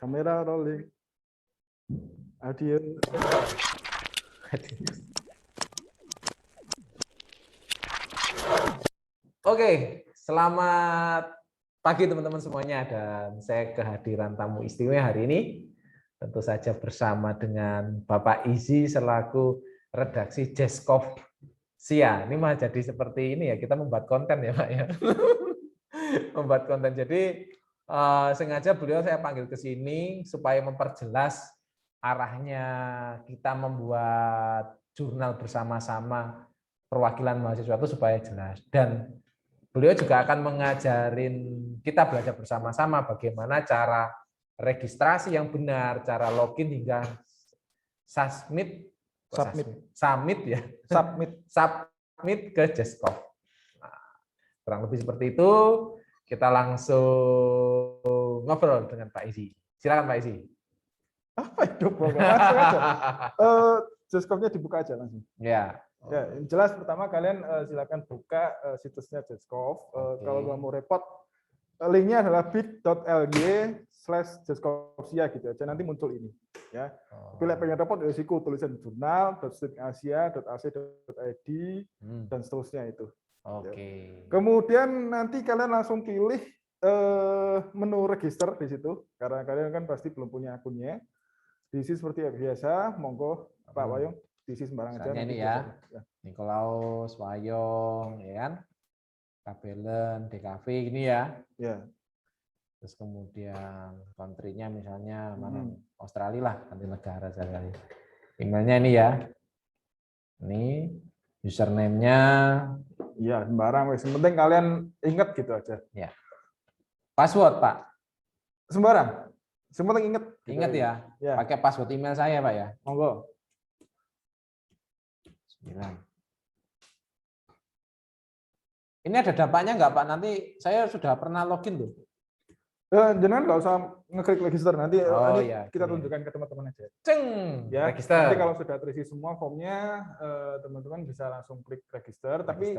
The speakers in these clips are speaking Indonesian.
Kamera rolling. Audio. Oke, selamat pagi teman-teman semuanya, dan saya kehadiran tamu istimewa hari ini tentu saja bersama dengan Bapak Izzy selaku redaksi Jeskov Sia. Ini mah jadi seperti ini ya, kita membuat konten ya Pak ya. Membuat konten. Jadi sengaja beliau saya panggil ke sini supaya memperjelas arahnya kita membuat jurnal bersama-sama perwakilan mahasiswa itu supaya jelas. Dan beliau juga akan mengajarin kita belajar bersama-sama bagaimana cara registrasi yang benar, cara login hingga submit ya, submit ke Jeskov. Nah, kurang lebih seperti itu. Kita langsung ngobrol dengan Pak Izzy. Silakan Pak Izzy. Apa itu program? Langsung aja. Jeskov-nya dibuka aja langsung. Ya. Ya, yang jelas pertama kalian silakan buka situsnya Jeskov. Kalau nggak mau repot, linknya adalah bit.ly/Jeskovsia gitu aja, nanti muncul ini. Ya. Bila pengen repot, risiko tulisan jurnal.studentasia.ac.id dan seterusnya itu. Oke. Kemudian nanti kalian langsung pilih menu register di situ, karena kalian kan pasti belum punya akunnya. Diisi seperti biasa, monggo Pak Wayong. Diisi sembarang aja. Ini ya, Nikolaus, Wayong, ya kan, Kabelen, DKV gini ya. Ya. Terus kemudian country-nya misalnya mana, Australia lah, nanti negara sekali. Emailnya ini ya. Ini username-nya. Iya, sembarang. Yang penting kalian ingat gitu aja. Ya. Password Pak. Sembarang. Semua ingat. Ingat ya. Pakai password email saya Pak ya. Monggo. 9. Ini ada dampaknya nggak Pak? Nanti saya sudah pernah login tuh. Jangan nggak usah ngeklik register, nanti ya, kita tunjukkan ke teman-teman aja. Ya, register. Nanti kalau sudah terisi semua formnya, teman-teman bisa langsung klik register. Tapi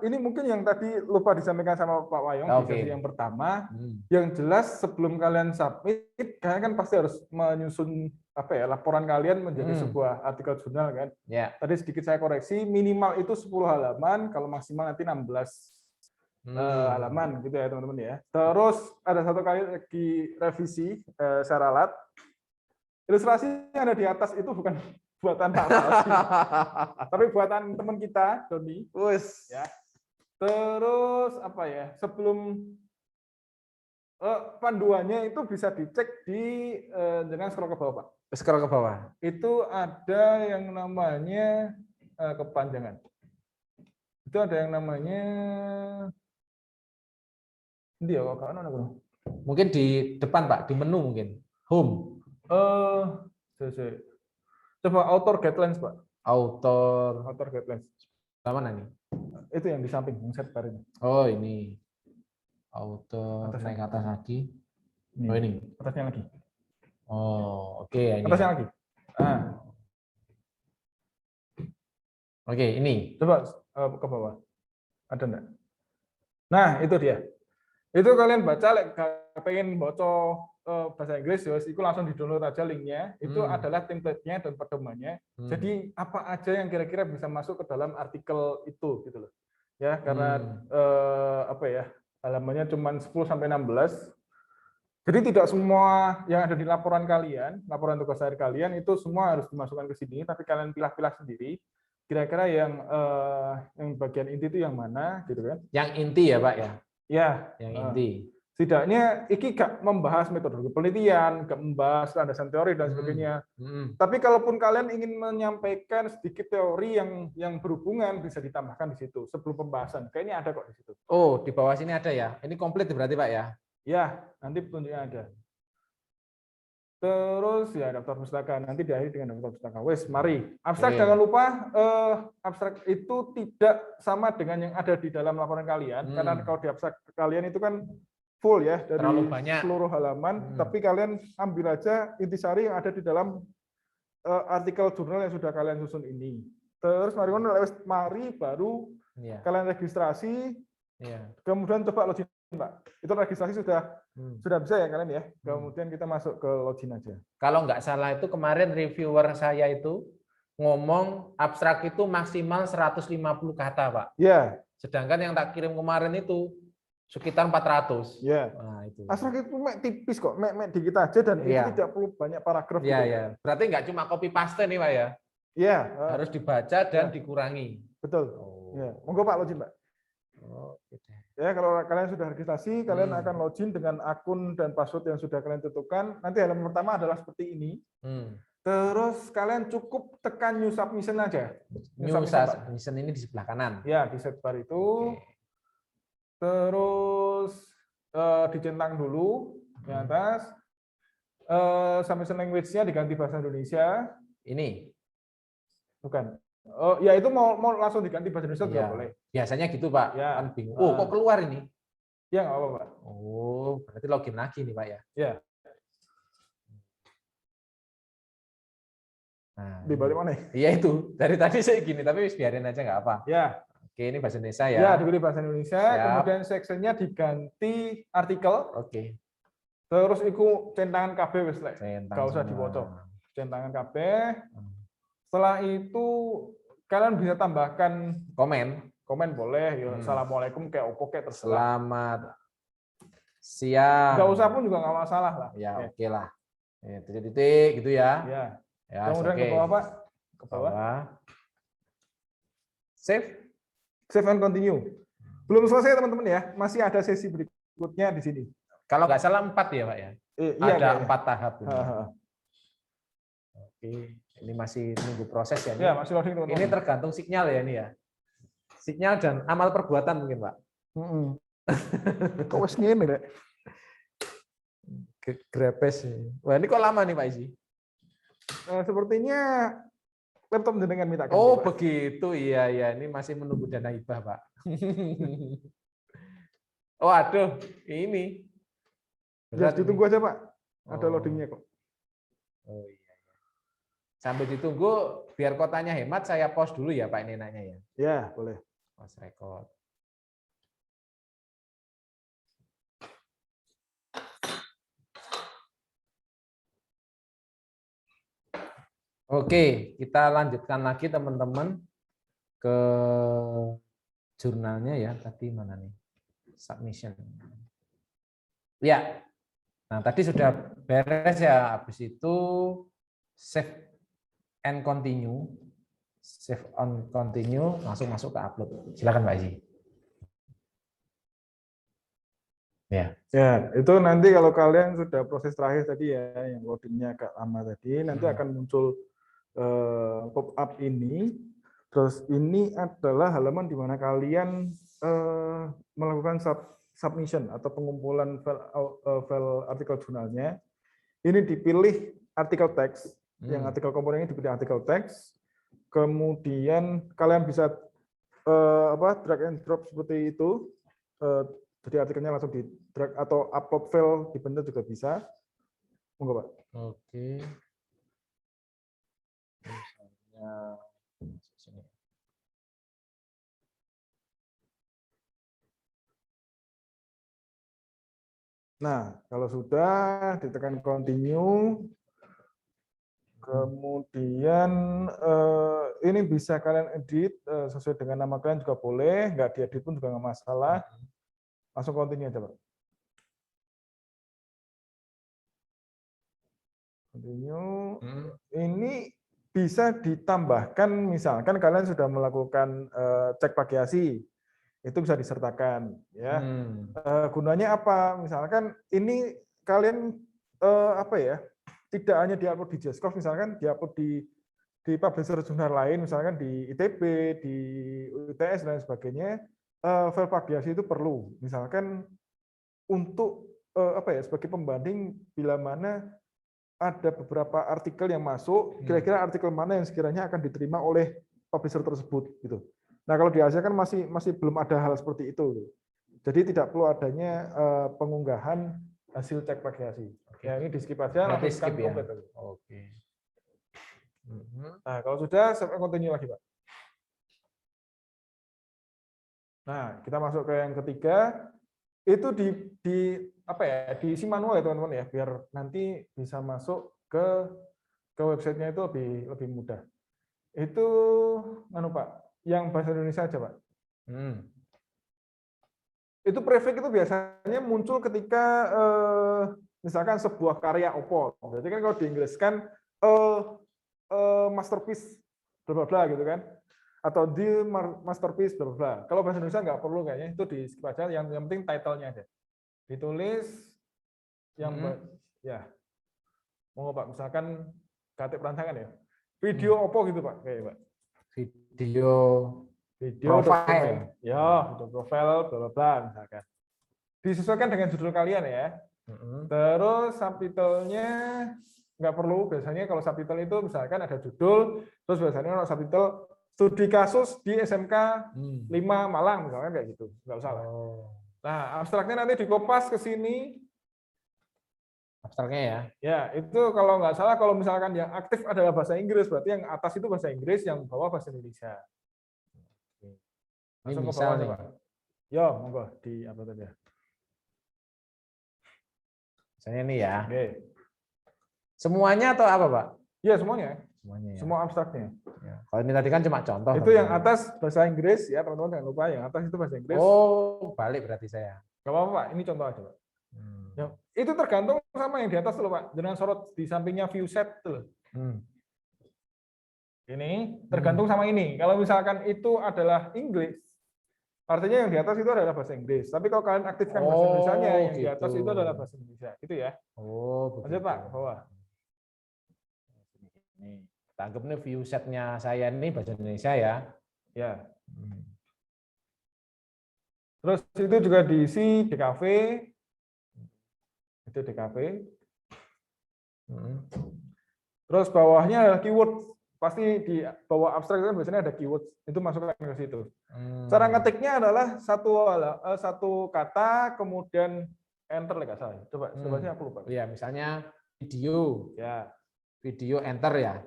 ini mungkin yang tadi lupa disampaikan sama Pak Wayong di sesi yang pertama. Yang jelas sebelum kalian submit, kalian kan pasti harus menyusun laporan kalian menjadi sebuah artikel jurnal kan. Ya. Tadi sedikit saya koreksi, minimal itu 10 halaman, kalau maksimal nanti 16 halaman gitu ya teman-teman ya. Terus ada satu kali lagi revisi saya ralat. Ilustrasi yang ada di atas itu bukan buatan Pak Fauzi, tapi buatan teman kita, Doni. Ya. Terus apa ya? Sebelum panduannya itu bisa dicek di dengan scroll ke bawah, Pak. Scroll ke bawah. Itu ada yang namanya kepanjangan. Itu ada yang namanya dia mungkin di depan Pak, di menu mungkin home. Coba author guidelines Pak. Author guidelines. Mana nih? Itu yang di samping, yang set bar ini. Oh ini. Author naik ke atas lagi. Oh ini. Atasnya lagi. Oh oke. Ini. Atasnya lagi. Oke ini. Coba ke bawah. Ada enggak? Nah itu dia. Itu kalian baca, pengen baca bahasa Inggris, itu langsung di-download aja linknya. Itu adalah template-nya dan pedomannya. Jadi apa aja yang kira-kira bisa masuk ke dalam artikel itu, gitu loh. Ya, karena halamannya cuma 10 sampai 16. Jadi tidak semua yang ada di laporan kalian, laporan tugas akhir kalian itu semua harus dimasukkan ke sini, tapi kalian pilah-pilah sendiri. Kira-kira yang bagian inti itu yang mana, gitu kan? Yang inti ya Pak ya. Ya, yang inti. Setidaknya ini gak membahas metodologi penelitian, gak membahas landasan teori dan sebagainya. Tapi kalaupun kalian ingin menyampaikan sedikit teori yang berhubungan, bisa ditambahkan di situ sebelum pembahasan. Kayaknya ada kok di situ. Oh, di bawah sini ada ya. Ini komplit berarti Pak ya? Ya, nanti petunjuknya ada. Terus ya daftar pustaka, nanti diakhiri dengan daftar pustaka. Wes, mari. Abstrak jangan lupa, abstrak itu tidak sama dengan yang ada di dalam laporan kalian, karena kalau di abstrak kalian itu kan full ya dari seluruh halaman, tapi kalian ambil aja intisari yang ada di dalam artikel jurnal yang sudah kalian susun ini. Terus mari baru kalian registrasi, kemudian coba login Pak. Itu registrasi sudah bisa ya kalian ya. Kemudian kita masuk ke login aja. Kalau nggak salah itu kemarin reviewer saya itu ngomong abstrak itu maksimal 150 kata, Pak. Ya. Sedangkan yang tak kirim kemarin itu sekitar 400. Ya. Nah, itu. Abstrak itu tipis kok, dikit aja dan itu tidak perlu banyak paragraf. Iya, ya. Berarti nggak cuma copy paste nih, Pak ya? Iya. Harus dibaca dan dikurangi. Betul. Ya. Monggo Pak login, Pak. Oh, gitu. Ya, kalau kalian sudah registrasi, kalian akan login dengan akun dan password yang sudah kalian tentukan. Nanti halaman pertama adalah seperti ini. Terus kalian cukup tekan new submission aja. New submission ini di sebelah kanan. Ya, di sidebar itu. Terus dicentang dulu di atas. Submission language-nya diganti bahasa Indonesia. Ini. Bukan. Oh, ya itu mau langsung diganti bahasa Indonesia juga boleh. Biasanya gitu, Pak. Ya. Kan bingung. Oh, kok keluar ini? Ya, nggak apa-apa, Pak. Oh, berarti login lagi nih, Pak ya? Ya. Nah, dibalik mana? Iya itu. Dari tadi saya gini, tapi biarin aja nggak apa. Ya. Oke, ini bahasa Indonesia ya. Ya, dipilih bahasa Indonesia. Siap. Kemudian section-nya diganti artikel. Oke. Terus itu centangan KB wis lek. Enggak usah dibocok. Centangan KB. Setelah itu kalian bisa tambahkan komen boleh ya. Assalamualaikum kayak opo kayak terserah. Selamat siang. Enggak usah pun juga nggak masalah lah. Ya, oke lah. Titik-titik gitu ya. Ya. Ya, kemudian ke bawah, Pak. Ke bawah. Save and continue. Belum selesai teman-teman ya. Masih ada sesi berikutnya di sini. Kalau nggak salah 4 ya, Pak ya? Iya, ada 4 tahap. Oke. Ini masih nunggu proses ya. Ya, masih loading teman-teman. Ini tergantung sinyal ya ini ya. Sinyal dan amal perbuatan mungkin, Pak. Kok wes ngene, Rek? Grepes. Wah, ini kok lama nih, Pak Isi? Sepertinya laptop jenengan minta ganti. Oh, Pak. begitu. Iya. Ini masih menunggu dana hibah, Pak. Oh, aduh. Ini. Ya, ditunggu aja, Pak. Ada loadingnya kok. Oh, iya. Sambil ditunggu, biar kotanya hemat, saya pause dulu ya, Pak, ini nanya ya. Ya, boleh. Pause record. Oke, kita lanjutkan lagi teman-teman ke jurnalnya ya. Tadi mana nih? Submission. Ya. Nah, tadi sudah beres ya. Habis itu save and continue. Save on continue, langsung masuk ke upload. Silakan Pak Haji. Ya. Ya, itu nanti kalau kalian sudah proses terakhir tadi ya, yang loadingnya agak lama tadi, nanti akan muncul pop-up ini. Terus ini adalah halaman di mana kalian melakukan submission atau pengumpulan file artikel jurnalnya. Ini dipilih artikel teks, yang artikel komponennya dipilih artikel teks. Kemudian kalian bisa drag and drop seperti itu. Jadi artikelnya langsung di drag atau upload file dibentuk juga bisa. Monggo, Pak. Oke. Misalnya sini. Nah, kalau sudah ditekan continue, kemudian ini bisa kalian edit sesuai dengan nama kalian juga boleh, nggak diedit pun juga nggak masalah. Langsung continue aja, Pak. Continue. Ini bisa ditambahkan, misalkan kalian sudah melakukan cek plagiasi, itu bisa disertakan. Ya. Gunanya apa? Misalkan ini kalian tidak hanya diupload di JSCOF, misalkan diupload di publisher jurnal lain, misalkan di ITB, di UTS dan sebagainya, file plagiasi itu perlu. Misalkan untuk sebagai pembanding bila mana ada beberapa artikel yang masuk, kira-kira artikel mana yang sekiranya akan diterima oleh publisher tersebut gitu. Nah, kalau di Asia kan masih belum ada hal seperti itu. Jadi tidak perlu adanya pengunggahan hasil cek plagiasi. Ya, ini di skip aja. Nanti skip ya. Oke. Nah, kalau sudah, saya continue lagi, Pak. Nah, kita masuk ke yang ketiga. itu apa ya, diisi manual ya teman-teman ya, biar nanti bisa masuk ke websitenya itu lebih mudah. Itu Pak, yang bahasa Indonesia aja Pak. Itu prefix itu biasanya muncul ketika misalkan sebuah karya Oppo. Berarti kan kalau diinggriskan masterpiece bla bla bla gitu kan, atau di masterpiece bla bla bla. Kalau bahasa Indonesia nggak perlu kayaknya, itu di skip aja, yang penting title-nya aja ditulis yang ya mau Pak, misalkan KT perancangan ya, video Oppo gitu Pak, kayak Pak, video profile ya, video profile bla bla bla misalkan, disesuaikan dengan judul kalian ya. Terus subtitlenya nggak perlu, biasanya kalau subtitle itu misalkan ada judul, terus biasanya kalau subtitle studi kasus di SMK 5 Malang misalnya, kayak gitu, nggak usah lah. Nah, abstraknya nanti dikopas ke sini. Abstraknya ya? Ya, itu kalau nggak salah, kalau misalkan yang aktif adalah bahasa Inggris, berarti yang atas itu bahasa Inggris, yang bawah bahasa Indonesia. Langsung ke bawah, Pak. Yo, monggo di apa tadi ya? Misalnya ini ya. Oke. Semuanya atau apa, Pak? Iya, semuanya. Semuanya ya. Semua abstraknya. Ya. Kalau ini tadi kan cuma contoh. Itu yang atas bahasa Inggris ya, teman-teman jangan lupa, yang atas itu bahasa Inggris. Oh, balik berarti saya. Nggak apa-apa, Pak. Ini contoh aja, Pak. Ya, itu tergantung sama yang di atas loh, Pak. Jangan sorot di sampingnya view set tuh. Ini tergantung sama ini. Kalau misalkan itu adalah Inggris, artinya yang di atas itu adalah bahasa Inggris. Tapi kalau kalian aktifkan bahasa Indonesianya, yang di atas itu adalah bahasa Indonesia. Itu ya. Oh, betul. Lanjut Pak, ke bawah. Ini tanggapnya view setnya saya ini bahasa Indonesia ya. Ya. Terus itu juga diisi DKV. Itu DKV. Terus bawahnya adalah keyword. Pasti di bawah abstrak kan biasanya ada keyword. Itu masukkan ke situ. Cara ngetiknya adalah satu kata, kemudian enter, nggak salah. Coba sih aku lupa. Iya, misalnya video. Ya. Video enter ya.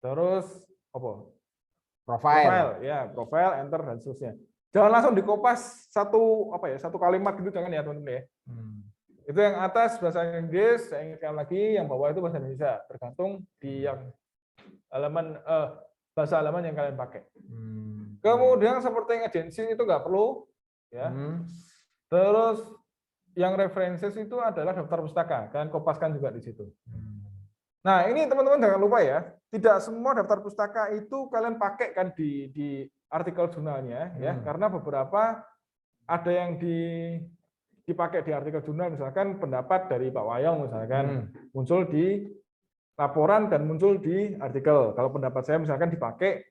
Terus apa? Profile. Ya, profile, enter dan seterusnya. Jangan langsung dikopas satu kalimat gitu, jangan ya teman-teman ya. Itu yang atas bahasa Inggris, saya ingatkan lagi, yang bawah itu bahasa Indonesia, tergantung di yang halaman bahasa halaman yang kalian pakai. Kemudian seperti yang agensi itu nggak perlu, ya. Terus yang references itu adalah daftar pustaka, kalian kopaskan juga di situ. Nah, ini teman-teman jangan lupa ya, tidak semua daftar pustaka itu kalian pakai kan di artikel jurnalnya ya, karena beberapa ada yang dipakai di artikel jurnal, misalkan pendapat dari Pak Wayong misalkan muncul di laporan dan muncul di artikel. Kalau pendapat saya misalkan dipakai,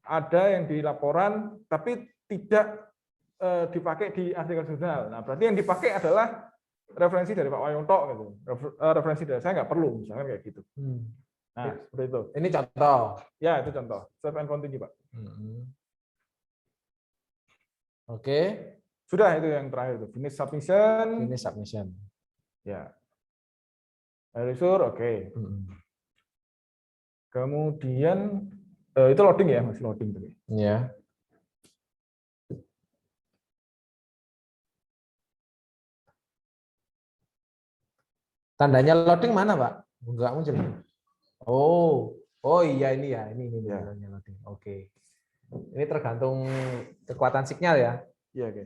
ada yang di laporan tapi tidak dipakai di artikel jurnal. Nah, berarti yang dipakai adalah referensi dari Pak Wayong tok gitu. Referensi dari saya nggak perlu, misalkan kayak gitu. Nah, seperti itu. Ini contoh. Ya, itu contoh. Save and continue, Pak. Oke. Sudah, itu yang terakhir itu. Finish submission. Finish submission. Ya. Erasure, oke. Kemudian itu loading ya, masih loading tadi. Ya. Tandanya loading mana, Pak? Enggak muncul. Oh iya ini ya, ini ya. tandanya loading. Oke. Ini tergantung kekuatan sinyal ya. Iya, oke.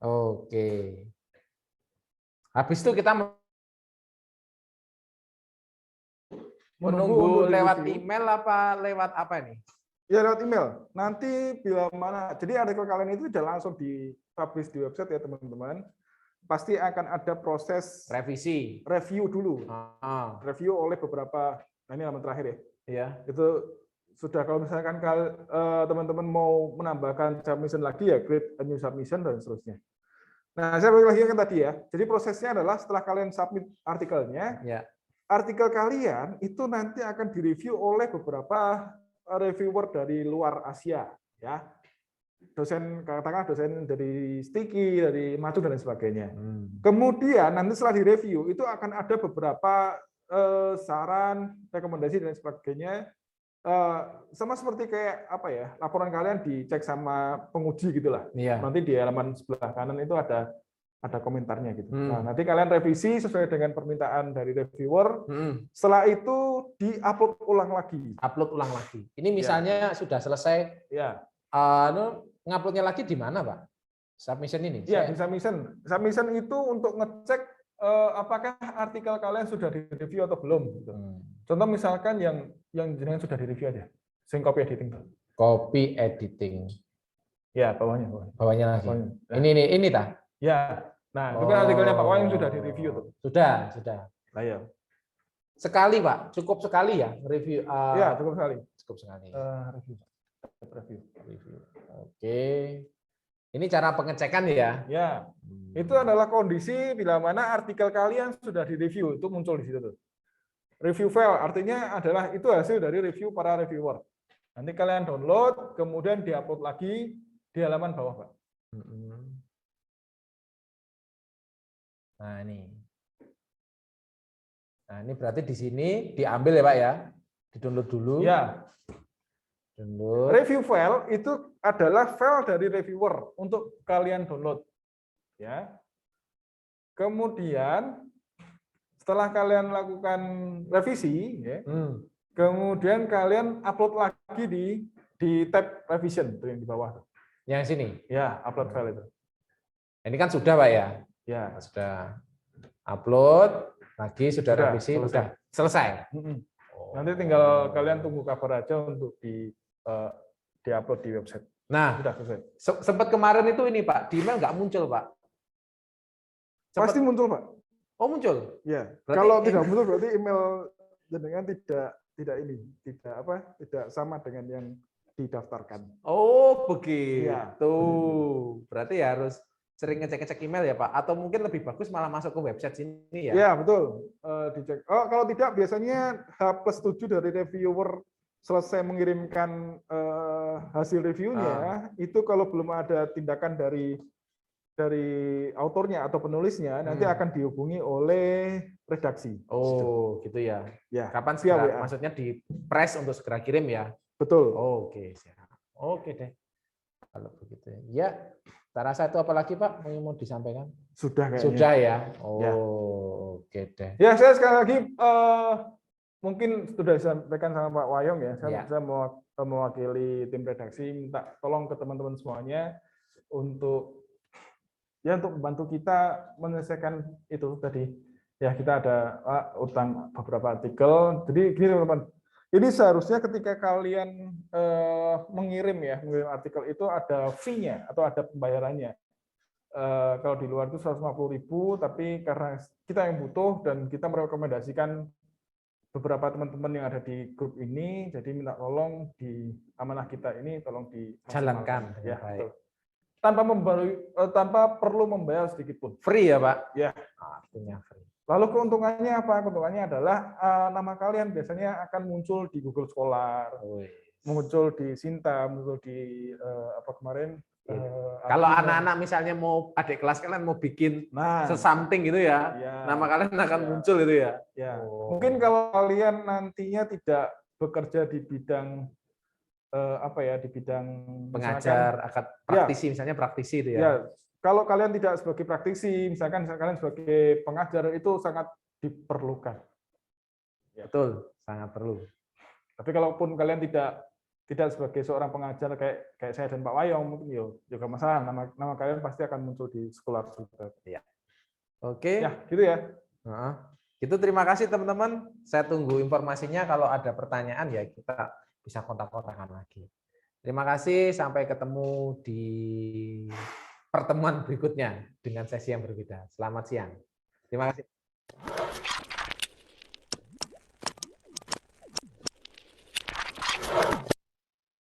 Oke. Habis itu kita menunggu lewat email apa lewat apa ini? Ya lewat email. Nanti bila mana, jadi artikel kalian itu tidak langsung dipublish di website ya teman-teman. Pasti akan ada proses review dulu. Review oleh beberapa, nah ini halaman terakhir ya. Iya. Itu sudah, kalau misalkan teman-teman mau menambahkan submission lagi ya, create a new submission dan seterusnya. Nah, saya balik lagi kan tadi ya. Jadi prosesnya adalah setelah kalian submit artikelnya, ya. Artikel kalian itu nanti akan direview oleh beberapa reviewer dari luar Asia, ya. Dosen, katakanlah dosen dari Sticky, dari Macu dan sebagainya. Kemudian nanti setelah direview itu akan ada beberapa saran, rekomendasi dan sebagainya sama seperti kayak apa ya, laporan kalian dicek sama penguji gitulah. Iya. Nanti di halaman sebelah kanan itu ada komentarnya gitu. Nah, nanti kalian revisi sesuai dengan permintaan dari reviewer. Setelah itu di-upload ulang lagi. Upload ulang lagi. Ini misalnya sudah selesai. Ya. Nguploadnya lagi di mana, Pak? Submission ini? Ya, di submission. Submission itu untuk ngecek apakah artikel kalian sudah direview atau belum. Gitu. Contoh misalkan yang jenengan sudah direview aja, sing copy editing. Copy editing. Ya, bawahnya. Bawahnya lagi. Bawahnya. Nah. Ini tah. Ya. Nah, itu kan artikelnya Pak Wayang sudah direview tuh. Sudah. Nah, ya. Sekali, Pak. Cukup sekali ya review. Ya, cukup sekali. Cukup sekali. Review. Oke. Ini cara pengecekan ya? Ya. Itu adalah kondisi bila mana artikel kalian sudah direview, itu muncul di situ tuh. Review file artinya adalah itu hasil dari review para reviewer. Nanti kalian download, kemudian diupload lagi di halaman bawah, Pak. Nah, ini berarti di sini diambil ya, Pak ya? Di-download dulu. Ya. Download. Review file itu adalah file dari reviewer untuk kalian download. Ya. Kemudian setelah kalian lakukan revisi, ya, kemudian kalian upload lagi di tab revision itu yang di bawah. Yang sini? Ya, upload file itu. Ini kan sudah, Pak ya? Ya, sudah. Upload lagi, sudah revisi, sudah selesai. Nanti tinggal kalian tunggu kabar aja untuk di-upload di website. Nah, sudah selesai. Sempat kemarin itu ini, Pak, di email nggak muncul, Pak? Pasti muncul, Pak. Oh, muncul. Ya. Kalau tidak muncul berarti email jenengan tidak sama dengan yang didaftarkan. Oh, begitu. Ya. Berarti harus sering ngecek-ngecek email ya, Pak? Atau mungkin lebih bagus malah masuk ke website sini ya? Ya, betul. Dicek. Kalau tidak biasanya H+7 dari reviewer selesai mengirimkan hasil reviewnya, itu kalau belum ada tindakan dari autornya atau penulisnya, nanti akan dihubungi oleh redaksi. Oh, gitu ya. Ya. Kapan segera, maksudnya di press untuk segera kirim ya? Betul. Oke, siap. Oke deh. Kalau begitu. Ya, tak rasa itu apa lagi, Pak? Mau disampaikan? Sudah kayaknya. Sudah ya. Oh, ya. Oke deh. Ya, saya sekali lagi mungkin sudah disampaikan sama Pak Wayong ya. Saya mewakili tim redaksi minta tolong ke teman-teman semuanya untuk membantu kita menyelesaikan itu tadi. Ya, kita ada utang beberapa artikel. Jadi gini teman-teman, ini seharusnya ketika kalian mengirim artikel itu ada fee-nya atau ada pembayarannya. Kalau di luar itu 150.000, tapi karena kita yang butuh dan kita merekomendasikan beberapa teman-teman yang ada di grup ini, jadi minta tolong di amanah kita ini tolong dijalankan. Ya, betul. Tanpa perlu membayar sedikit pun. Free ya, Pak? Ya. Artinya free. Lalu keuntungannya apa? Keuntungannya adalah nama kalian biasanya akan muncul di Google Scholar, muncul di Sinta, muncul di apa kemarin. Kalau anak-anak misalnya mau adik kelas kalian mau bikin something gitu ya, nama kalian akan muncul itu ya. Ya. Mungkin kalau kalian nantinya tidak bekerja di bidang di bidang pengajar, praktisi, misalnya praktisi itu ya. Ya, kalau kalian tidak sebagai praktisi, misalkan kalian sebagai pengajar itu sangat diperlukan. Ya. Betul, sangat perlu. Tapi kalaupun kalian tidak sebagai seorang pengajar kayak saya dan Pak Wayong, mungkin juga masalah. Nama kalian pasti akan muncul di sekolah juga. Ya. Oke. Ya, gitu ya. Itu terima kasih teman-teman. Saya tunggu informasinya. Kalau ada pertanyaan ya kita bisa kontak-kontakan lagi. Terima kasih, sampai ketemu di pertemuan berikutnya dengan sesi yang berbeda. Selamat siang. Terima kasih.